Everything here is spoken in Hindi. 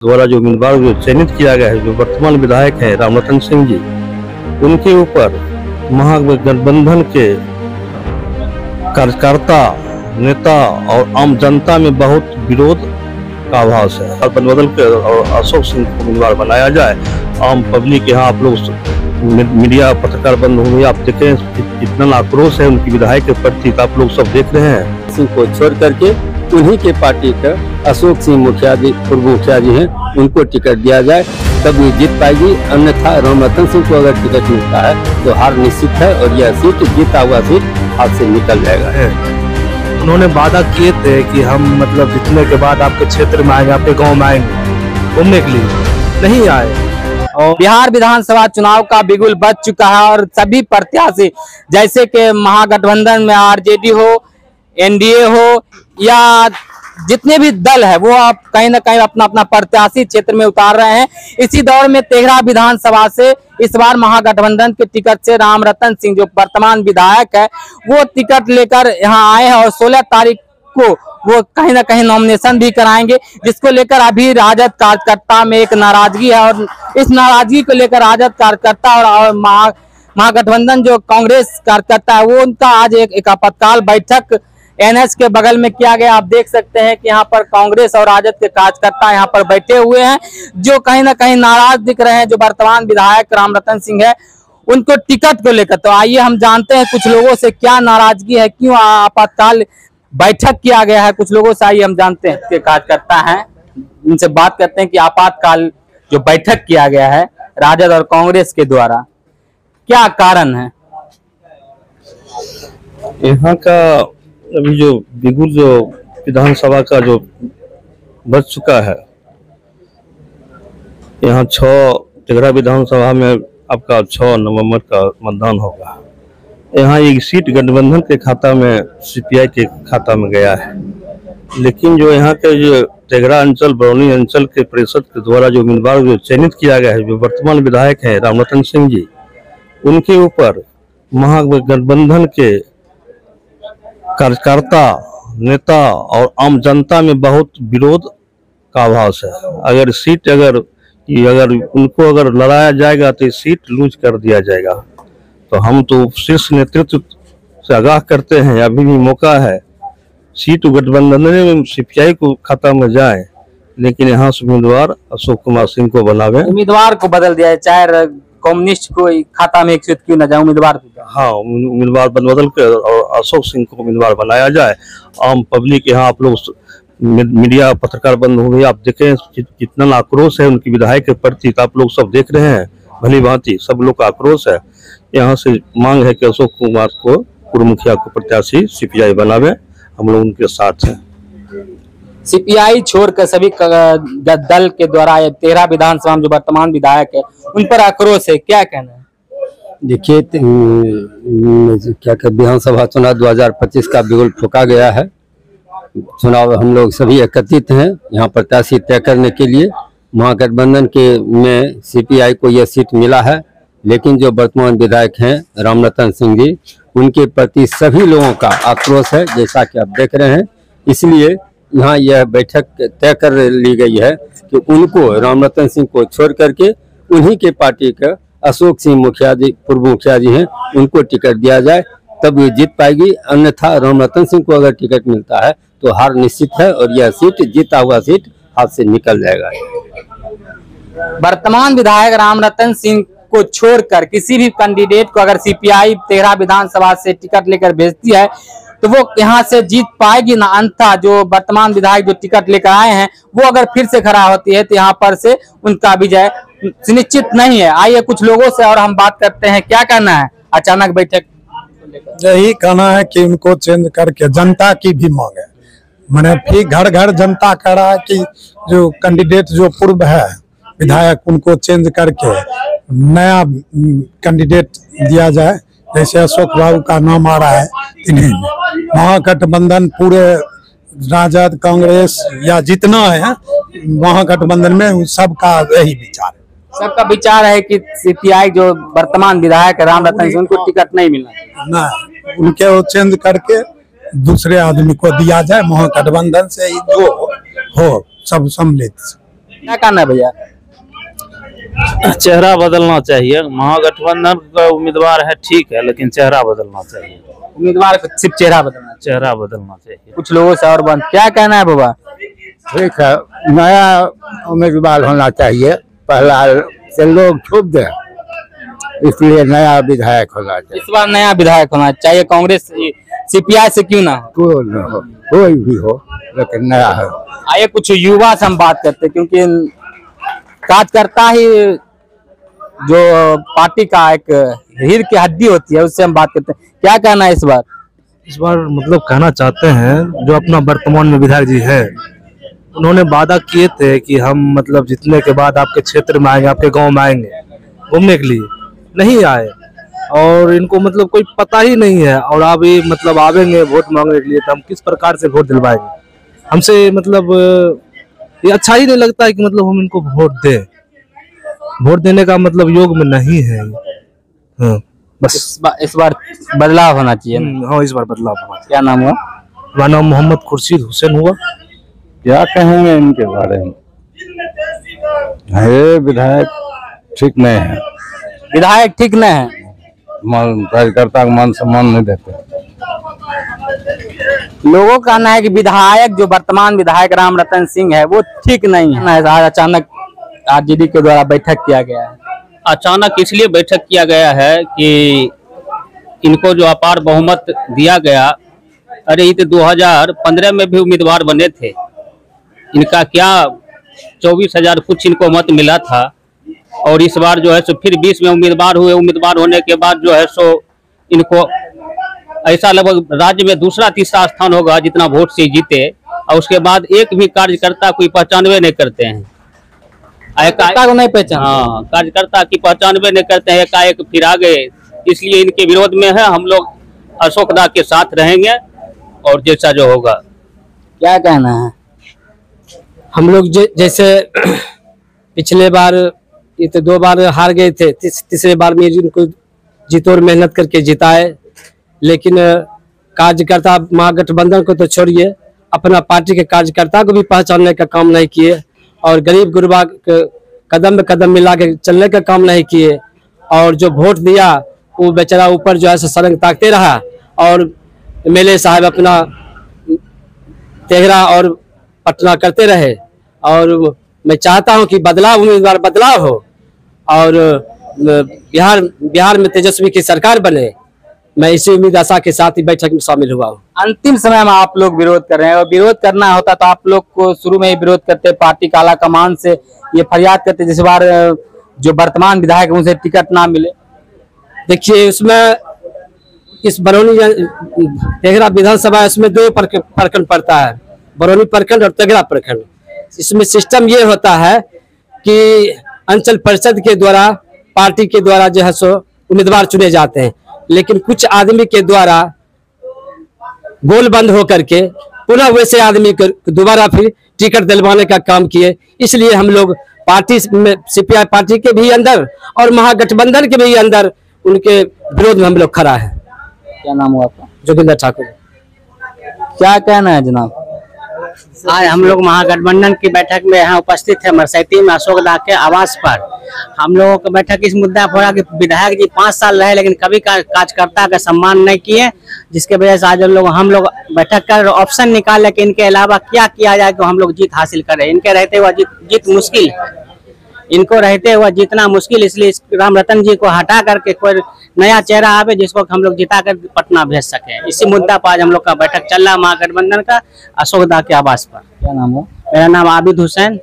द्वारा जो उम्मीदवार जो चयनित किया गया है, जो वर्तमान विधायक हैं रामरतन सिंह जी, उनके ऊपर महागठबंधन के कार्यकर्ता, नेता और आम जनता में बहुत विरोध का आभास है। और बदल के और अशोक सिंह को उम्मीदवार बनाया जाए। आम पब्लिक यहाँ आप लोग मीडिया पत्रकार बंद होंगे, आप देखें कितना आक्रोश है उनकी विधायक के प्रति, आप लोग सब देख रहे हैं। सिंह को छोड़ करके उन्हीं के पार्टी का अशोक सिंह मुखिया जी, पूर्व मुखिया जी हैं, उनको टिकट दिया जाए तब ये जीत पाएगी। अन्यथा रामरतन सिंह को अगर टिकट मिलता है तो हार निश्चित है और यह सीट जीता हुआ सीट हाथ से निकल जाएगा। उन्होंने वादा किए थे कि हम मतलब जीतने के बाद आपके क्षेत्र में आएंगे, आपके गांव में आएंगे घूमने के लिए, नहीं आए। और बिहार विधानसभा चुनाव का बिगुल बज चुका है और सभी प्रत्याशी जैसे कि महागठबंधन में आरजेडी हो, एनडीए हो या जितने भी दल है वो आप कहीं ना कहीं अपना अपना प्रत्याशी क्षेत्र में उतार रहे हैं। इसी दौर में तेघड़ा विधानसभा से इस बार महागठबंधन के टिकट से रामरतन सिंह जो वर्तमान विधायक है वो टिकट लेकर यहाँ आए हैं और 16 तारीख को वो कहीं ना कहीं नॉमिनेशन भी कराएंगे, जिसको लेकर अभी राजद कार्यकर्ता में एक नाराजगी है और इस नाराजगी को लेकर राजद कार्यकर्ता और महागठबंधन जो कांग्रेस कार्यकर्ता है वो उनका आज एक आपातकाल बैठक एनएच के बगल में किया गया। आप देख सकते हैं कि यहाँ पर कांग्रेस और राजद के कार्यकर्ता यहाँ पर बैठे हुए हैं जो कहीं ना कहीं नाराज दिख रहे हैं। जो वर्तमान विधायक रामरतन सिंह है उनको टिकट को लेकर, तो आइए हम जानते हैं कुछ लोगों से क्या नाराजगी है, क्यों आपातकाल बैठक किया गया है। कुछ लोगों से आइए हम जानते हैं, के कार्यकर्ता हैं, उनसे बात करते हैं कि आपातकाल जो बैठक किया गया है राजद और कांग्रेस के द्वारा, क्या कारण है। यहाँ का अभी जो बिगुल जो विधानसभा का जो बच चुका है, यहाँ 6 तेघड़ा विधानसभा में आपका 6 नवंबर का मतदान होगा। यहाँ एक सीट गठबंधन के खाता में, सीपीआई के खाता में गया है, लेकिन जो यहाँ के जो तेघड़ा अंचल, बरौनी अंचल के परिषद के द्वारा जो उम्मीदवार जो चयनित किया गया है, जो वर्तमान विधायक हैं रामरतन सिंह जी, उनके ऊपर महागठबंधन के कार्यकर्ता, नेता और आम जनता में बहुत विरोध का आभास है। अगर सीट अगर उनको अगर लड़ाया जाएगा तो सीट लूज कर दिया जाएगा। तो हम तो शीर्ष नेतृत्व से आगाह करते हैं, अभी भी मौका है, सीट गठबंधन में सीपीआई को खाता में जाए, लेकिन यहाँ से उम्मीदवार अशोक कुमार सिंह को बनावे, उम्मीदवार को बदल दिया है, चाहे कम्युनिस्ट को खाता में एक क्यों न जाए, उम्मीदवार हाँ उम्मीदवार बदल के और अशोक सिंह को उम्मीदवार बनाया जाए। आम पब्लिक यहाँ आप लोग मीडिया पत्रकार बंद होंगे, आप देखें कितना आक्रोश है उनकी विधायक के प्रति, आप लोग सब देख रहे हैं भली भांति, सब लोग का आक्रोश है। यहाँ से मांग है कि अशोक कुमार को पूर्व मुखिया को प्रत्याशी सीपीआई बनावे, हम लोग उनके साथ हैं। सीपीआई छोड़कर सभी दल के द्वारा तेघड़ा विधानसभा में जो वर्तमान विधायक है उन पर आक्रोश है, क्या कहना है। देखिए क्या विधानसभा चुनाव 2025 का बिगुल फूंका गया है। चुनाव हम लोग सभी एकत्रित हैं यहाँ प्रत्याशी तय करने के लिए। महागठबंधन के में सीपीआई को यह सीट मिला है, लेकिन जो वर्तमान विधायक हैं रामरतन सिंह जी, उनके प्रति सभी लोगों का आक्रोश है, जैसा कि आप देख रहे हैं। इसलिए यहाँ यह बैठक तय कर ली गई है कि उनको, रामरतन सिंह को छोड़ करके उन्हीं के पार्टी का अशोक सिंह मुखिया जी, पूर्व मुखिया जी हैं, उनको टिकट दिया जाए तब ये जीत पाएगी। अन्यथा रामरतन सिंह को अगर टिकट मिलता है तो हार निश्चित है और यह सीट जीता हुआ सीट हाथ से निकल जाएगा। वर्तमान विधायक रामरतन सिंह को छोड़कर किसी भी कैंडिडेट को अगर सीपीआई तेघड़ा विधानसभा से टिकट लेकर भेजती है तो वो यहाँ से जीत पाएगी ना। अन्यथा जो वर्तमान विधायक जो टिकट लेकर आए हैं वो अगर फिर से खड़ा होती है तो यहाँ पर से उनका विजय सुनिश्चित नहीं है। आइए कुछ लोगों से और हम बात करते हैं, क्या कहना है अचानक बैठक। यही कहना है कि उनको चेंज करके, जनता की भी मांग है, मैंने फिर घर घर जनता कह रहा है कि जो कैंडिडेट जो पूर्व है विधायक उनको चेंज करके नया कैंडिडेट दिया जाए। जैसे अशोक बाबू का नाम आ रहा है, इन्हीं महागठबंधन पूरे राजद, कांग्रेस या जितना है महागठबंधन में सबका यही विचार है। सबका विचार है कि सीपीआई जो वर्तमान विधायक रामरतन सिंह उनको टिकट नहीं मिलना, ना उनके वो चेंज करके दूसरे आदमी को दिया जाए। महागठबंधन से ही जो हो सब सम्मिलित। क्या कहना है भैया? चेहरा बदलना चाहिए। महागठबंधन का उम्मीदवार है ठीक है, लेकिन चेहरा बदलना चाहिए। उम्मीदवार को सिर्फ चेहरा बदलना चाहिए। चेहरा बदलना चाहिए। कुछ लोगों से और बंद, क्या कहना है बाबा? ठीक है, नया उम्मीदवार होना चाहिए। पहला से लोग छुप दे, इसलिए नया विधायक होना चाहिए। इस बार नया विधायक होना चाहिए। कांग्रेस सीपीआई से क्यों ना? कोई न हो, कोई भी हो, लेकिन नया है। आइए कुछ युवा से हम बात करते हैं, क्योंकि कार्यकर्ता ही जो पार्टी का एक रीढ़ की हड्डी होती है, उससे हम बात करते हैं। क्या कहना है इस बार? इस बार मतलब कहना चाहते हैं, जो अपना वर्तमान में विधायक जी है, उन्होंने वादा किए थे कि हम मतलब जीतने के बाद आपके क्षेत्र में आएंगे, आपके गांव में आएंगे घूमने के लिए, नहीं आए। और इनको मतलब कोई पता ही नहीं है, और अभी मतलब आवेंगे वोट मांगने के लिए, तो हम किस प्रकार से वोट दिलवाएंगे? हमसे मतलब ये अच्छा ही नहीं लगता है कि मतलब हम इनको वोट दें। वोट देने का मतलब योग में नहीं है। हाँ, बस इस बार बदलाव होना चाहिए ना? हाँ, इस बार बदलाव होना चाहिए। क्या नाम हुआ? मेरा नाम मोहम्मद खुर्शीद हुसैन हुआ। क्या कहेंगे इनके बारे में? ये विधायक ठीक नहीं है। विधायक ठीक नहीं है। कार्यकर्ता को मान सम्मान नहीं देते। लोगों का कहना है कि विधायक जो वर्तमान विधायक राम रतन सिंह है वो ठीक नहीं है। आज अचानक आरजेडी के द्वारा बैठक किया गया है। अचानक इसलिए बैठक किया गया है कि इनको जो अपार बहुमत दिया गया, अरे ये तो 2015 में भी उम्मीदवार बने थे, इनका क्या 24,000 कुछ इनको मत मिला था, और इस बार जो है सो फिर 20 में उम्मीदवार हुए। उम्मीदवार होने के बाद जो है सो इनको ऐसा लगभग राज्य में दूसरा तीसरा स्थान होगा जितना वोट से जीते, और उसके बाद एक भी कार्यकर्ता कोई पहचानवे नहीं करते हैं। कार्यकर्ता को नहीं पहचान? हाँ, कार्यकर्ता की पहचानवे नहीं करते हैं, एकाएक फिर आ गए। इसलिए इनके विरोध में है। हम लोग अशोक दा के साथ रहेंगे और जैसा जो होगा। क्या कहना है? हम लोग जैसे पिछले बार ये तो 2 बार हार गए थे, तीसरे बार में इनको जीतोड़ मेहनत करके जिताए, लेकिन कार्यकर्ता महागठबंधन को तो छोड़िए, अपना पार्टी के कार्यकर्ता को भी पहचानने का काम नहीं किए, और गरीब गुरबा कदम में कदम मिला के चलने का काम नहीं किए। और जो वोट दिया वो बेचारा ऊपर जो है सरंग ताकते रहा, और एमएलए साहब अपना तेहरा और पटना करते रहे। और मैं चाहता हूं कि बदलाव, उम्मीदवार बदलाव हो, और बिहार में तेजस्वी की सरकार बने। मैं इसी उम्मीद आशा के साथ ही बैठक में शामिल हुआ हूँ। अंतिम समय में आप लोग विरोध कर रहे हैं, और विरोध करना होता तो आप लोग को शुरू में ही विरोध करते, पार्टी का आला कमान से ये फरियाद करते जिस बार जो वर्तमान विधायक उनसे टिकट ना मिले। देखिए, उसमें इस बरौनी तेघरा विधानसभा, इसमें 2 प्रखंड पड़ता है, बरौनी प्रखंड और तेघरा प्रखंड। इसमें सिस्टम ये होता है कि अंचल परिषद के द्वारा, पार्टी के द्वारा जो है सो उम्मीदवार चुने जाते हैं, लेकिन कुछ आदमी के द्वारा गोल बंद होकर के पुनः वैसे आदमी को दोबारा फिर टिकट दिलवाने का काम किए। इसलिए हम लोग पार्टी में, सीपीआई पार्टी के भी अंदर और महागठबंधन के भी अंदर उनके विरोध में हम लोग खड़ा है। क्या नाम हुआ आपका? जोगिंदर ठाकुर। क्या कहना है जनाब? आज हम लोग महागठबंधन की बैठक में यहाँ उपस्थित है मरसैती में अशोक दा के आवास पर। हम लोगों का बैठक इस मुद्दा पर हो रहा कि विधायक जी 5 साल रहे, लेकिन कभी कार्यकर्ता का सम्मान नहीं किए, जिसके वजह से आज हम लोग बैठक कर ऑप्शन निकाले कि इनके अलावा क्या किया जाए तो हम लोग जीत हासिल करें। इनके रहते हुए जीत मुश्किल, इनको रहते हुए जीतना मुश्किल, इसलिए राम रतन जी को हटा करके कोई नया चेहरा आवे जिसको हम लोग जिता कर पटना भेज सके। इसी मुद्दा पर आज हम लोग का बैठक चल रहा है महागठबंधन का अशोक दा के आवास पर। क्या नाम है? मेरा नाम आबिद हुसैन।